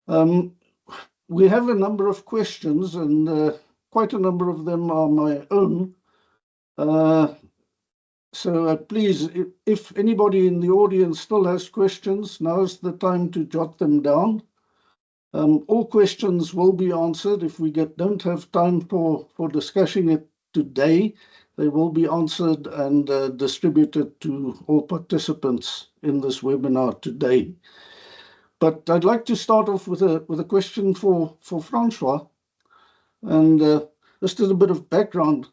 Um, we have a number of questions, and quite a number of them are my own. So please, if anybody in the audience still has questions, now's the time to jot them down. All questions will be answered. If we don't have time for discussing it today, they will be answered and distributed to all participants in this webinar today. But I'd like to start off with a question for Francois. And just as a bit of background,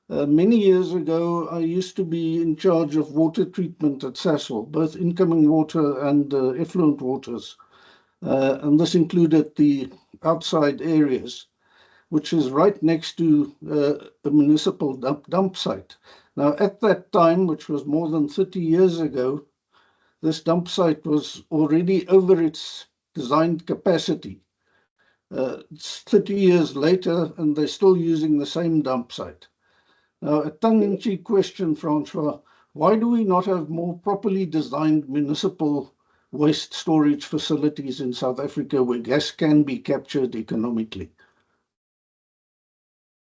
many years ago, I used to be in charge of water treatment at Sasol, both incoming water and effluent waters. And this included the outside areas, which is right next to a municipal dump site. Now, at that time, which was more than 30 years ago, this dump site was already over its designed capacity. It's 30 years later, and they're still using the same dump site. Now, a tongue-in-cheek question, Francois, why do we not have more properly designed municipal waste storage facilities in South Africa where gas can be captured economically?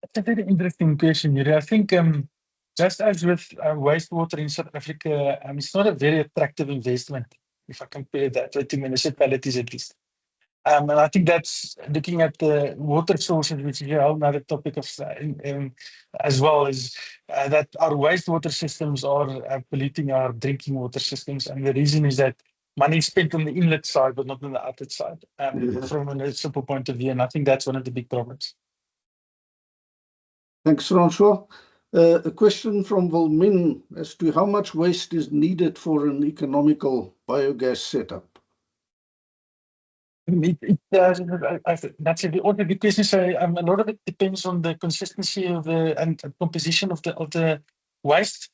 That's a very interesting question, Yuri. I think just as with wastewater in South Africa, it's not a very attractive investment, if I compare that to municipalities at least. And I think that's looking at the water sources, which is a whole other topic of as well, is that our wastewater systems are polluting our drinking water systems. And the reason is that money is spent on the inlet side, but not on the outlet side, from a municipal point of view. And I think that's one of the big problems. Thanks, Francois. A question from Wilmin as to how much waste is needed for an economical biogas setup. That's a also good question. So a lot of it depends on the consistency of the and composition of the waste.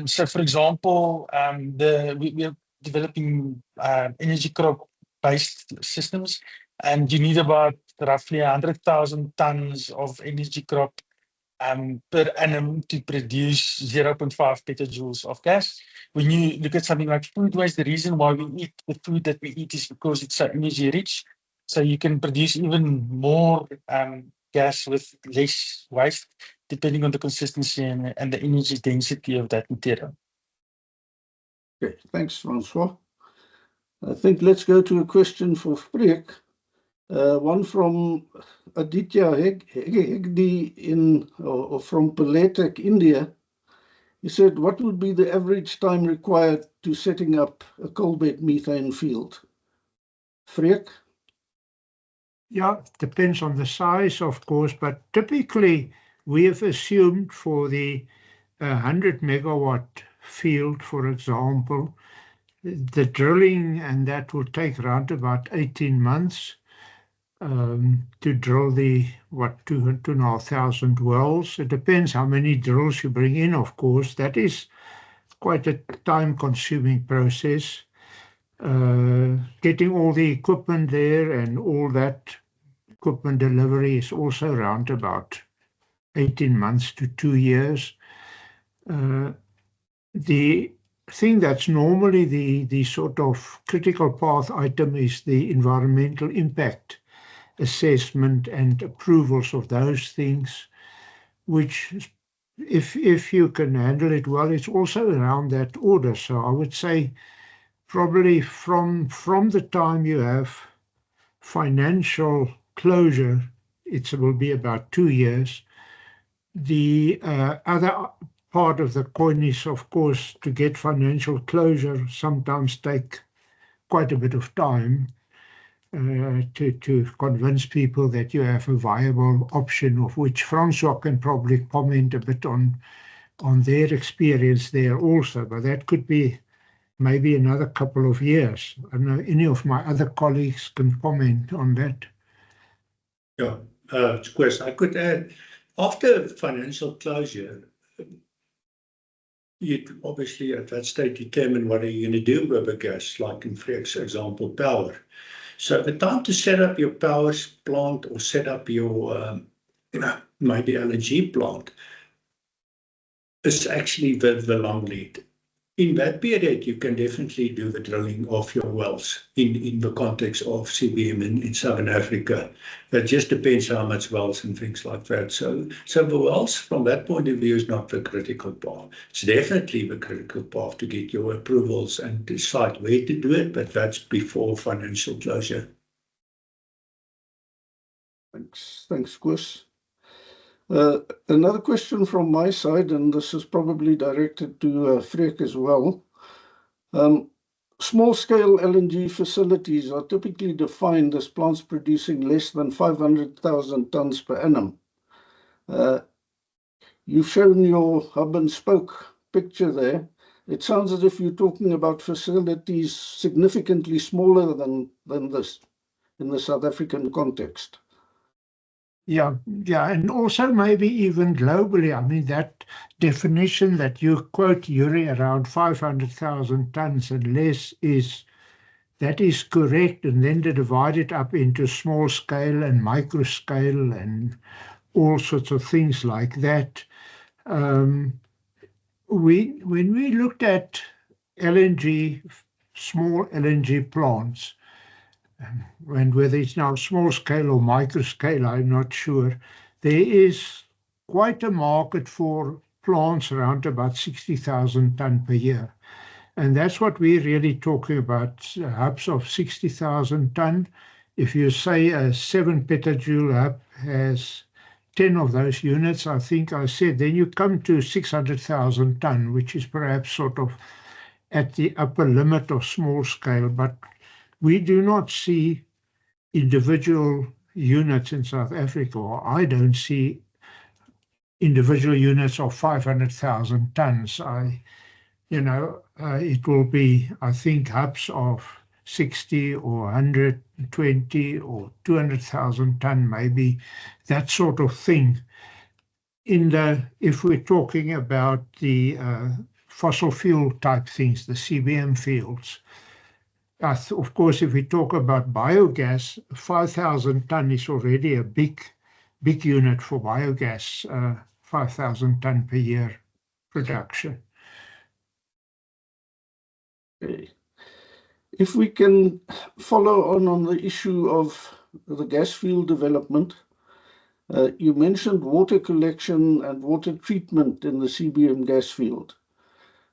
So, for example, we are developing energy crop-based systems, and you need about roughly 100,000 tons of energy crop per annum to produce 0.5 petajoules of gas. When you look at something like food waste, the reason why we eat the food that we eat is because it's so energy rich. So you can produce even more gas with less waste, depending on the consistency and the energy density of that material. Okay, thanks, Francois. I think let's go to a question for Freek. One from Aditya Hegde from Paletek, India. He said, what would be the average time required to setting up a coalbed methane field? Freek? Yeah, it depends on the size, of course, but typically we have assumed for the 100 megawatt field, for example, the drilling, and that will take around about 18 months. To drill the 2,500 wells. It depends how many drills you bring in, of course. That is quite a time-consuming process. Getting all the equipment there and all that equipment delivery is also around about 18 months to 2 years. The thing that's normally the sort of critical path item is the environmental impact assessment and approvals of those things, which if you can handle it well, it's also around that order. So I would say probably from the time you have financial closure, it will be about 2 years. The other part of the coin is, of course, to get financial closure sometimes take quite a bit of time. To convince people that you have a viable option, of which Francois can probably comment a bit on their experience there also, but that could be maybe another couple of years. I don't know any of my other colleagues can comment on that. Yeah, of course, I could add, after financial closure, you obviously at that stage determine what are you going to do with the gas, like in Freek's example, power. So the time to set up your power plant or set up your maybe LNG plant is actually the long lead. in that period, you can definitely do the drilling of your wells in the context of CBM in Southern Africa. It just depends how much wells and things like that. So the wells, from that point of view, is not the critical part. It's definitely the critical part to get your approvals and decide where to do it, but that's before financial closure. Thanks, Koos. Another question from my side, and this is probably directed to Freek as well. Small-scale LNG facilities are typically defined as plants producing less than 500,000 tons per annum. You've shown your hub and spoke picture there. It sounds as if you're talking about facilities significantly smaller than this in the South African context. Yeah, and also maybe even globally. I mean, that definition that you quote, Yuri, around 500,000 tons and less that is correct, and then to divide it up into small scale and micro scale and all sorts of things like that. When we looked at LNG, small LNG plants, and whether it's now small scale or micro scale, I'm not sure, there is quite a market for plants around about 60,000 ton per year. And that's what we're really talking about, hubs of 60,000 ton. If you say a 7 petajoule hub has 10 of those units, I think I said, then you come to 600,000 ton, which is perhaps sort of at the upper limit of small scale, but we do not see individual units in South Africa, or I don't see individual units of 500,000 tons. It will be, I think, hubs of 60 or 120 or 200,000 ton, maybe that sort of thing. If we're talking about the fossil fuel type things, the CBM fields. Of course, if we talk about biogas, 5,000 ton is already a big unit for biogas, 5,000 ton per year production. Okay. If we can follow on the issue of the gas field development, you mentioned water collection and water treatment in the CBM gas field.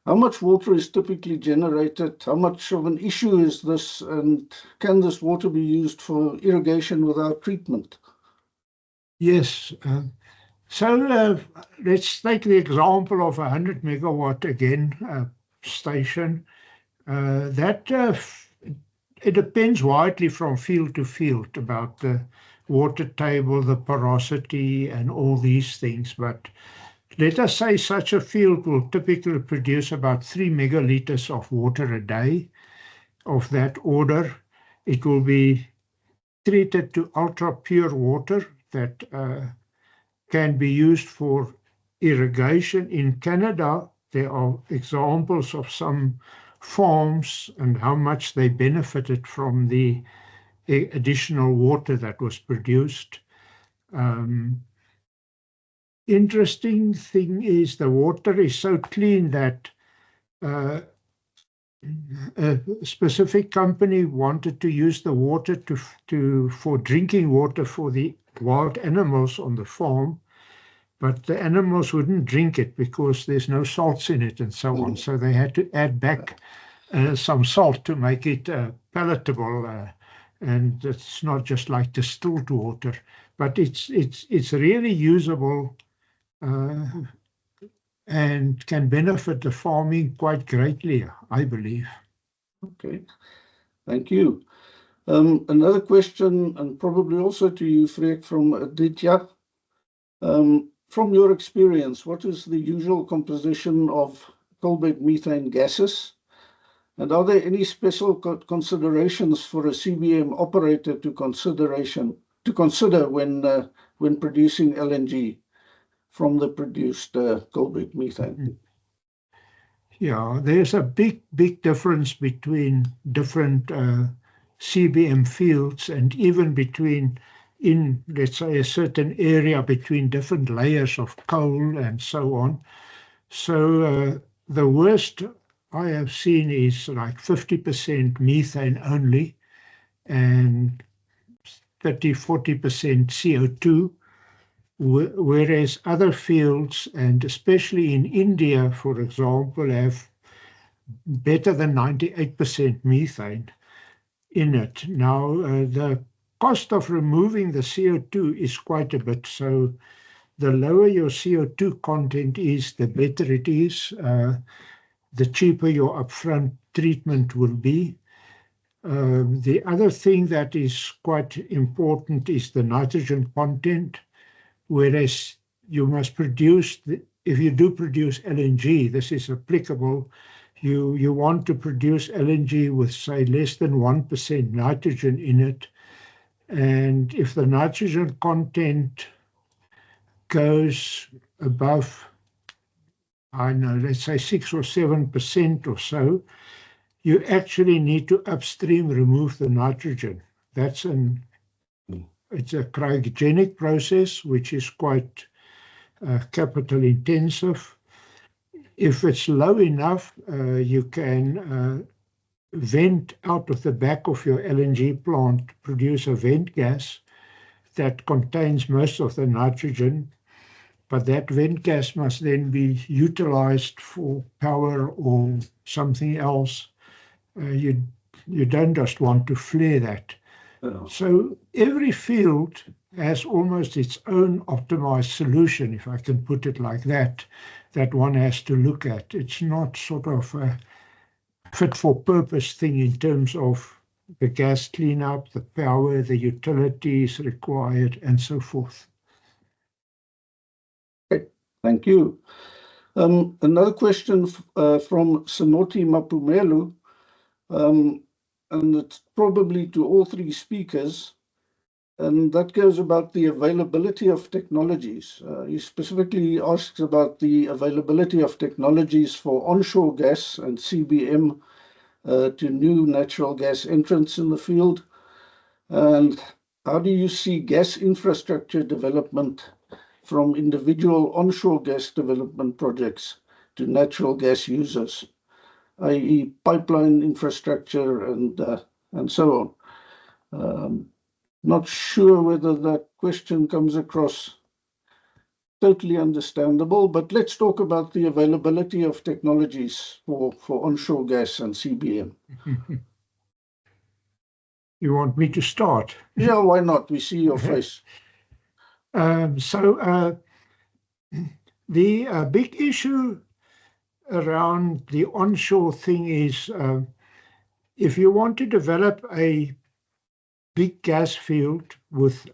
How much water is typically generated? How much of an issue is this? And can this water be used for irrigation without treatment? Yes. So let's take the example of a 100 megawatt again station. It depends widely from field to field about the water table, the porosity, and all these things. But let us say such a field will typically produce about 3 megaliters of water a day. Of that order, it will be treated to ultra pure water that can be used for irrigation. In Canada, there are examples of some farms and how much they benefited from the additional water that was produced. Interesting thing is the water is so clean that a specific company wanted to use the water for drinking water for the wild animals on the farm, but the animals wouldn't drink it because there's no salts in it and so on. So they had to add back some salt to make it palatable. And it's not just like distilled water, but it's really usable and can benefit the farming quite greatly, I believe. Okay, thank you. Another question, and probably also to you, Freek, from Aditya. From your experience, what is the usual composition of coalbed methane gases? And are there any special considerations for a CBM operator to consider when producing LNG from the produced coalbed methane? Yeah, there's a big difference between different CBM fields, and even in, let's say, a certain area between different layers of coal and so on. So the worst I have seen is like 50% methane only and 30–40% CO2, whereas other fields, and especially in India, for example, have better than 98% methane in it. Now, the cost of removing the CO2 is quite a bit, so the lower your CO2 content is, the better it is, the cheaper your upfront treatment will be. The other thing that is quite important is the nitrogen content, whereas you must produce, if you do produce LNG, this is applicable, you want to produce LNG with, say, less than 1% nitrogen in it. And if the nitrogen content goes above, I don't know, let's say 6 or 7% or so, you actually need to upstream remove the nitrogen. It's a cryogenic process, which is quite capital intensive. If it's low enough, you can vent out of the back of your LNG plant, produce a vent gas that contains most of the nitrogen, but that vent gas must then be utilized for power or something else. You don't just want to flare that. So every field has almost its own optimized solution, if I can put it like that, that one has to look at. It's not sort of a fit-for-purpose thing in terms of the gas cleanup, the power, the utilities required, and so forth. Okay, thank you. Another question from Senoti Mapumelu, and it's probably to all three speakers, and that goes about the availability of technologies. He specifically asks about the availability of technologies for onshore gas and CBM to new natural gas entrants in the field. And how do you see gas infrastructure development from individual onshore gas development projects to natural gas users, i.e. pipeline infrastructure and so on? Not sure whether that question comes across totally understandable, but let's talk about the availability of technologies for onshore gas and CBM. You want me to start? Yeah, why not? We see your face. The big issue around the onshore thing is if you want to develop a big gas field with,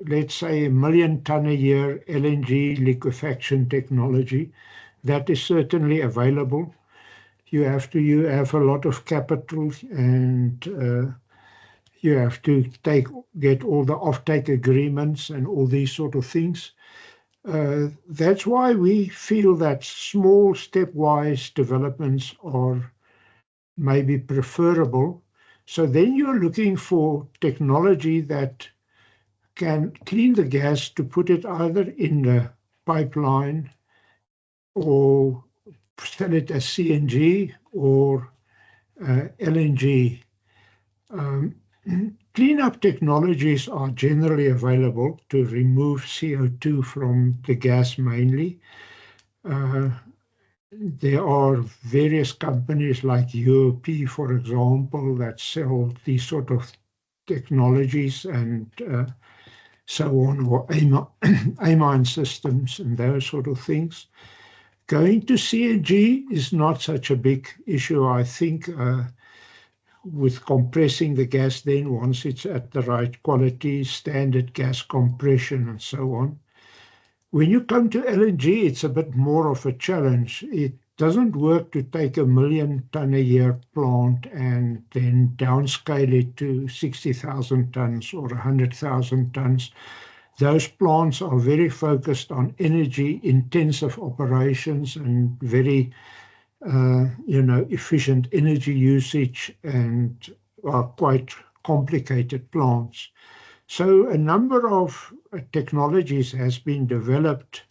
let's say, 1 million ton a year LNG liquefaction technology, that is certainly available. You have a lot of capital, and you have to get all the offtake agreements and all these sort of things. That's why we feel that small stepwise developments are maybe preferable. So then you're looking for technology that can clean the gas to put it either in the pipeline or sell it as CNG or LNG. Cleanup technologies are generally available to remove CO2 from the gas mainly. There are various companies like UOP, for example, that sell these sort of technologies and so on, or amine systems and those sort of things. Going to CNG is not such a big issue, I think, with compressing the gas then once it's at the right quality, standard gas compression and so on. When you come to LNG, it's a bit more of a challenge. It doesn't work to take 1 million ton a year plant and then downscale it to 60,000 tons or 100,000 tons. Those plants are very focused on energy intensive operations and very efficient energy usage, and are quite complicated plants. So a number of technologies has been developed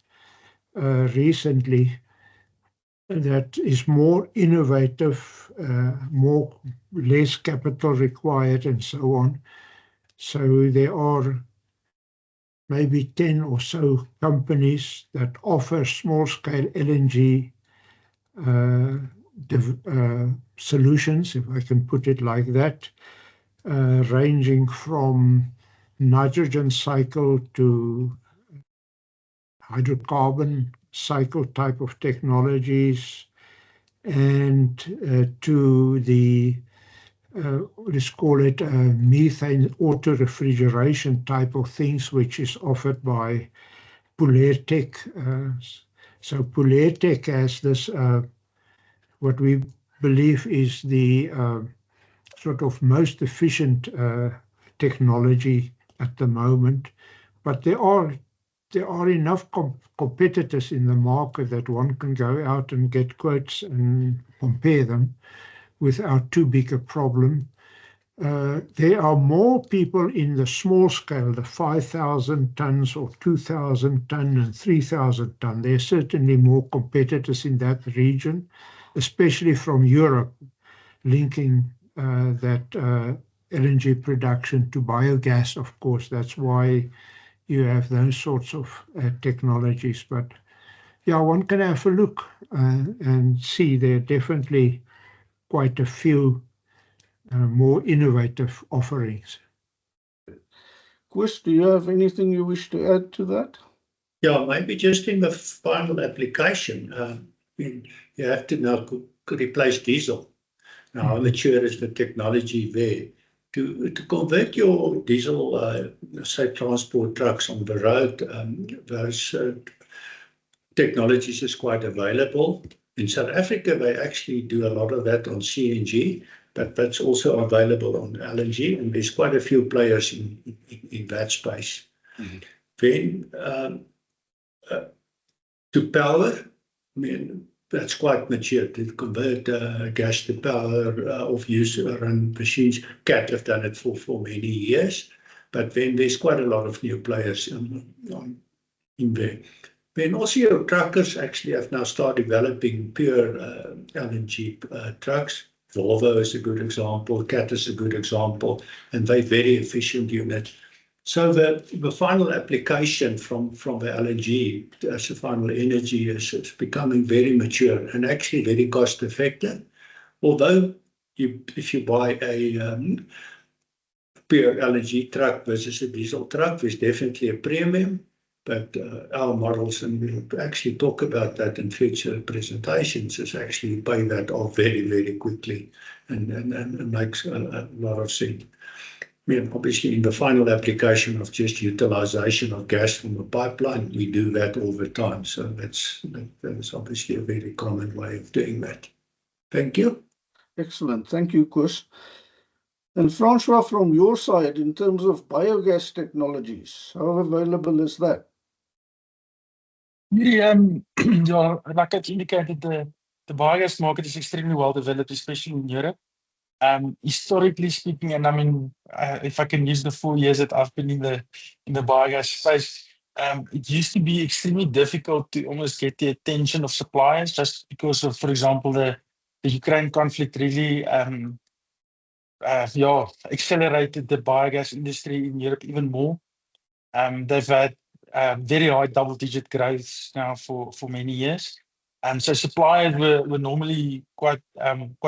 recently that is more innovative, less capital required, and so on. So there are maybe 10 or so companies that offer small-scale LNG solutions, if I can put it like that, ranging from nitrogen cycle to hydrocarbon cycle type of technologies, and to the let's call it methane auto-refrigeration type of things, which is offered by Pulertec. So Pulertec has this, what we believe is the sort of most efficient technology at the moment. But there are enough competitors in the market that one can go out and get quotes and compare them without too big a problem. There are more people in the small scale, the 5,000 tons or 2,000 ton and 3,000 ton. There are certainly more competitors in that region, especially from Europe, linking that LNG production to biogas, of course. That's why you have those sorts of technologies. But yeah, one can have a look and see there are definitely quite a few more innovative offerings. Chris, do you have anything you wish to add to that? Yeah, maybe just in the final application, you have to now replace diesel. Now, how mature is the technology there? To convert your diesel, say, transport trucks on the road, those technologies is quite available. In South Africa, they actually do a lot of that on CNG, but that's also available on LNG, and there's quite a few players in that space. Then to power, I mean, that's quite mature. To convert gas to power of use-run machines, Cat have done it for many years, but then there's quite a lot of new players in there. Then also your truckers actually have now started developing pure LNG trucks. Volvo is a good example, Cat is a good example, and they're very efficient units. So the final application from the LNG as a final energy is becoming very mature and actually very cost effective. Although if you buy a pure LNG truck versus a diesel truck, there's definitely a premium. But our models, and we'll actually talk about that in future presentations, is actually pay that off very, very quickly and makes a lot of sense. I mean, obviously, in the final application of just utilization of gas from a pipeline, we do that all the time. So that's obviously a very common way of doing that. Thank you. Excellent. Thank you, Chris. And Francois, from your side, in terms of biogas technologies, how available is that? Yeah, like I indicated, the biogas market is extremely well developed, especially in Europe. Historically speaking, and I mean, if I can use the 4 years that I've been in the biogas space, it used to be extremely difficult to almost get the attention of suppliers, just because of, for example, the Ukraine conflict really accelerated the biogas industry in Europe even more. They've had very high double-digit growth now for many years. So suppliers were normally quite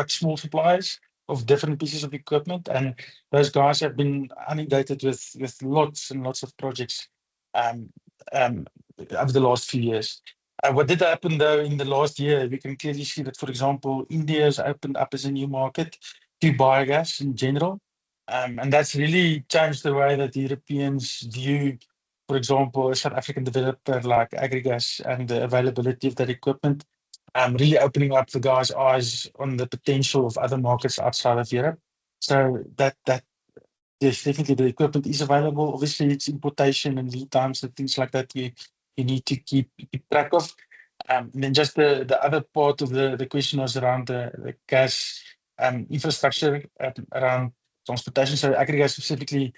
small suppliers of different pieces of equipment, and those guys have been inundated with lots and lots of projects over the last few years. What did happen though in the last year? We can clearly see that, for example, India has opened up as a new market to biogas in general, and that's really changed the way that the Europeans view, for example, a South African developer like Agrigas and the availability of that equipment, really opening up the guys' eyes on the potential of other markets outside of Europe. So that yes, definitely the equipment is available. Obviously, it's importation and lead times and things like that you need to keep track of. And then just the other part of the question was around the gas infrastructure around transportation. So Agrigas specifically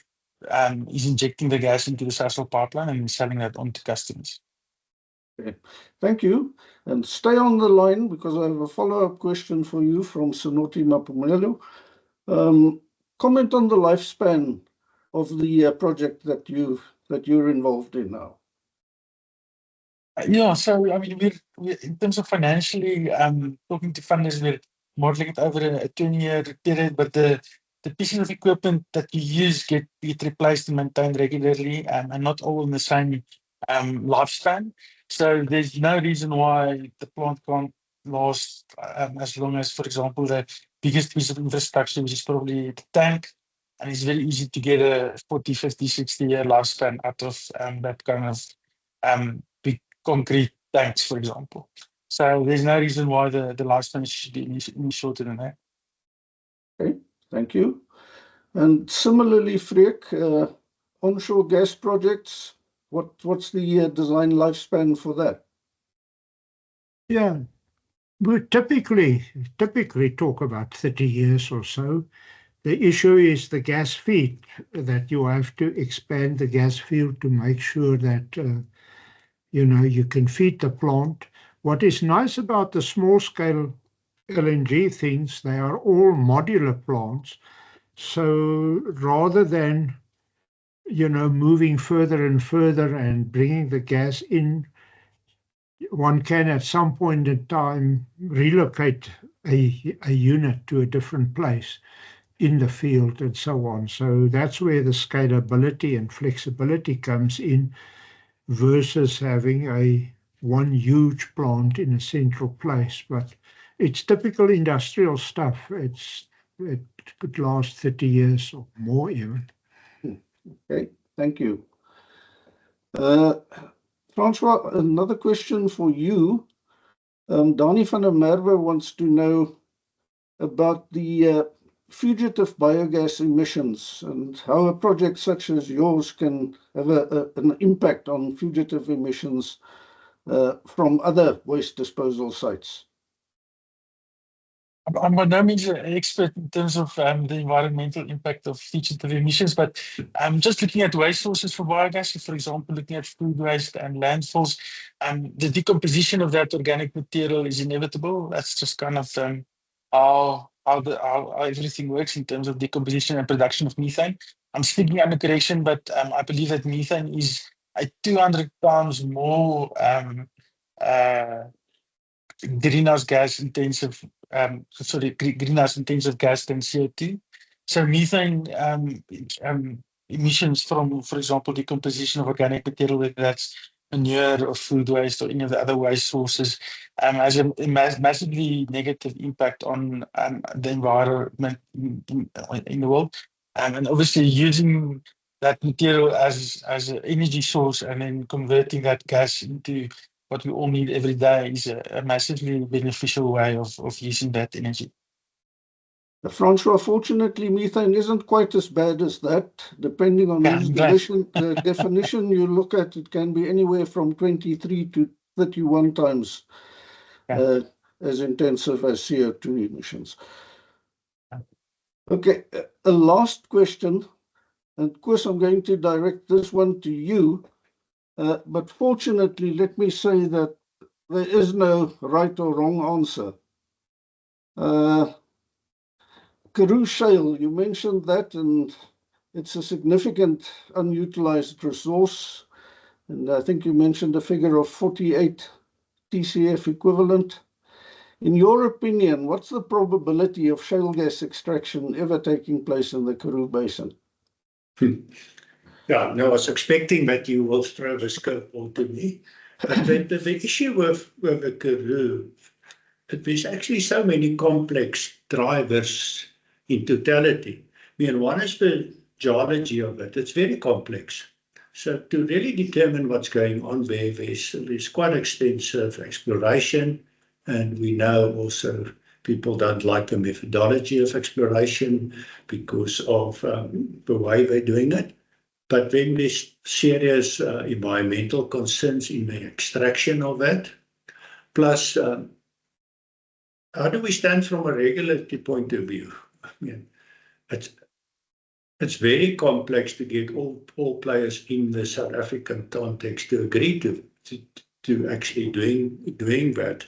is injecting the gas into the Sasol pipeline and selling that on to customers. Okay. Thank you. And stay on the line because I have a follow-up question for you from Senoti Mapumelo. Comment on the lifespan of the project that you're involved in now. Yeah, so I mean, we're in terms of financially, talking to funders, we're modeling it over a 20-year period, but the pieces of equipment that you use get replaced and maintained regularly, and not all in the same lifespan. So there's no reason why the plant can't last as long as, for example, the biggest piece of infrastructure, which is probably the tank, and it's very easy to get a 40, 50, 60-year lifespan out of that kind of big concrete tanks, for example. So there's no reason why the lifespan should be any shorter than that. Okay, thank you. And similarly, Freek, onshore gas projects, what's the design lifespan for that? Yeah, we typically talk about 30 years or so. The issue is the gas feed, that you have to expand the gas field to make sure that you can feed the plant. What is nice about the small-scale LNG things, they are all modular plants. So rather than moving further and further and bringing the gas in, one can at some point in time relocate a unit to a different place in the field and so on. So that's where the scalability and flexibility comes in versus having one huge plant in a central place. But it's typical industrial stuff. It could last 30 years or more even. Okay, thank you. Francois, another question for you. Dani van der Merwe wants to know about the fugitive biogas emissions and how a project such as yours can have an impact on fugitive emissions from other waste disposal sites. I'm by no means an expert in terms of the environmental impact of fugitive emissions, but just looking at waste sources for biogas, for example, looking at food waste and landfills, the decomposition of that organic material is inevitable. That's just kind of how everything works in terms of decomposition and production of methane. I'm speaking under correction, but I believe that methane is 200 times more greenhouse intensive gas than CO2. So methane emissions from, for example, decomposition of organic material, whether that's manure or food waste or any of the other waste sources, has a massively negative impact on the environment in the world. And obviously using that material as an energy source and then converting that gas into what we all need every day is a massively beneficial way of using that energy. Francois, fortunately, methane isn't quite as bad as that. Depending on whose definition you look at, it can be anywhere from 23 to 31 times as intensive as CO2 emissions. Okay, a last question, and of course I'm going to direct this one to you. But fortunately, let me say that there is no right or wrong answer. Karoo Shale, you mentioned that, and it's a significant unutilized resource. And I think you mentioned a figure of 48 TCF equivalent. In your opinion, what's the probability of shale gas extraction ever taking place in the Karoo Basin? Yeah, no, I was expecting that you will throw the curveball to me. But the issue with the Karoo, there's actually so many complex drivers in totality. I mean, one is the geology of it. It's very complex. So to really determine what's going on there's quite extensive exploration. And we know also people don't like the methodology of exploration because of the way they're doing it. But then there's serious environmental concerns in the extraction of that. Plus, how do we stand from a regulatory point of view? I mean, it's very complex to get all players in the South African context to agree to actually doing that.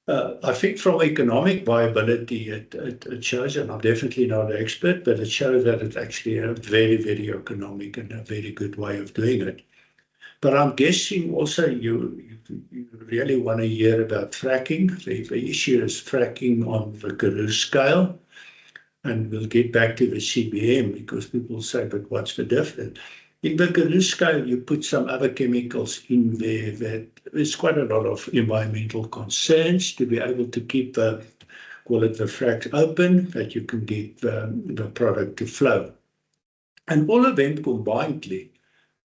I think from economic viability, it shows, and I'm definitely not an expert, but it shows that it's actually a very, very economic and a very good way of doing it. But I'm guessing also you really want to hear about fracking. The issue is fracking on the Karoo scale. And we'll get back to the CBM because people say, but what's the difference? In the Karoo scale, you put some other chemicals in there that there's quite a lot of environmental concerns to be able to keep the frac open, that you can get the product to flow. And all of them combinedly,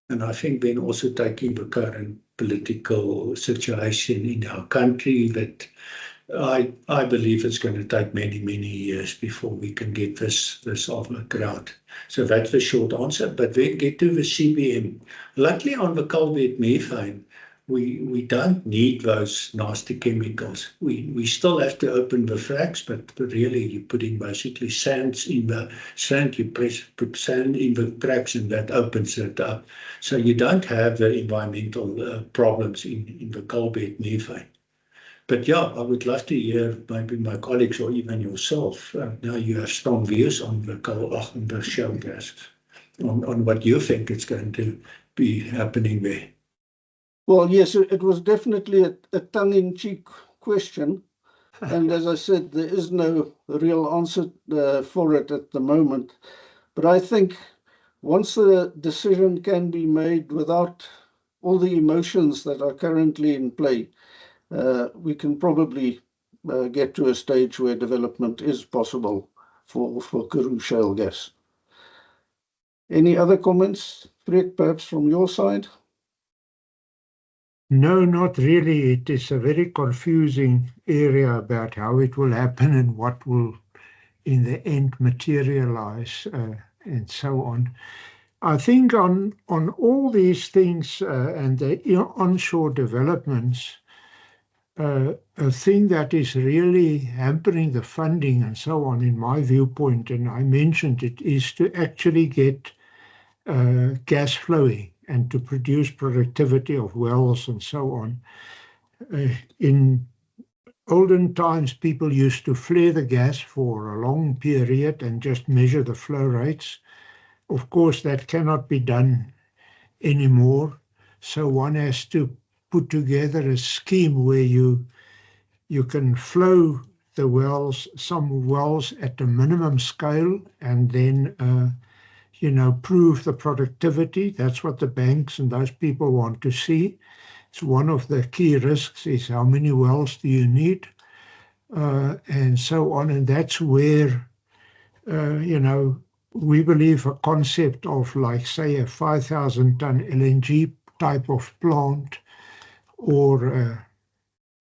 and I think then also taking the current political situation in our country, that I believe it's going to take many, many years before we can get this off the ground. So that's the short answer. But then get to the CBM. Luckily on the coal bed methane, we don't need those nasty chemicals. We still have to open the fracs, but really you're putting basically sands in the sand, you put sand in the cracks and that opens it up. So you don't have the environmental problems in the coal bed methane. But yeah, I would love to hear maybe my colleagues or even yourself. Now you have strong views on the coal and the shale gas, on what you think is going to be happening there. Well, yes, it was definitely a tongue-in-cheek question. And as I said, there is no real answer for it at the moment. But I think once the decision can be made without all the emotions that are currently in play, we can probably get to a stage where development is possible for Karoo shale gas. Any other comments, Freek, perhaps from your side? No, not really. It is a very confusing area about how it will happen and what will in the end materialize and so on. I think on all these things and the onshore developments, a thing that is really hampering the funding and so on, in my viewpoint, and I mentioned it, is to actually get gas flowing and to produce productivity of wells and so on. In olden times, people used to flare the gas for a long period and just measure the flow rates. Of course, that cannot be done anymore. So one has to put together a scheme where you can flow the wells, some wells at the minimum scale, and then prove the productivity. That's what the banks and those people want to see. It's one of the key risks is how many wells do you need, and so on. And that's where, we believe a concept of, like, say, a 5,000-ton LNG type of plant, or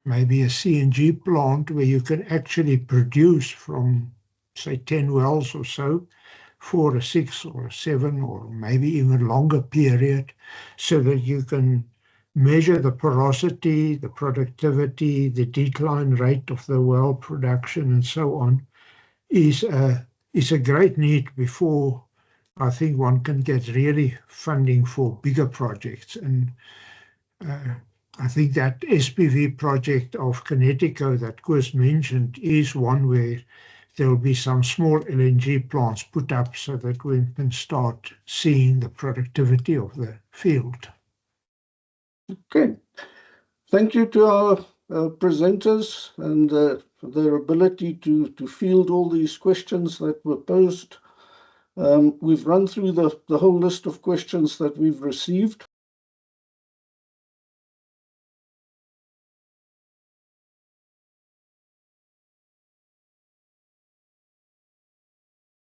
maybe a CNG plant where you can actually produce from, say, 10 wells or so for a 6 or a 7 or maybe even longer period, so that you can measure the porosity, the productivity, the decline rate of the well production and so on, is a great need before I think one can get really funding for bigger projects. And I think that SPV project of Kinetico that Koos mentioned is one where there will be some small LNG plants put up so that we can start seeing the productivity of the field. Okay. Thank you to our presenters and for their ability to field all these questions that were posed. We've run through the whole list of questions that we've received.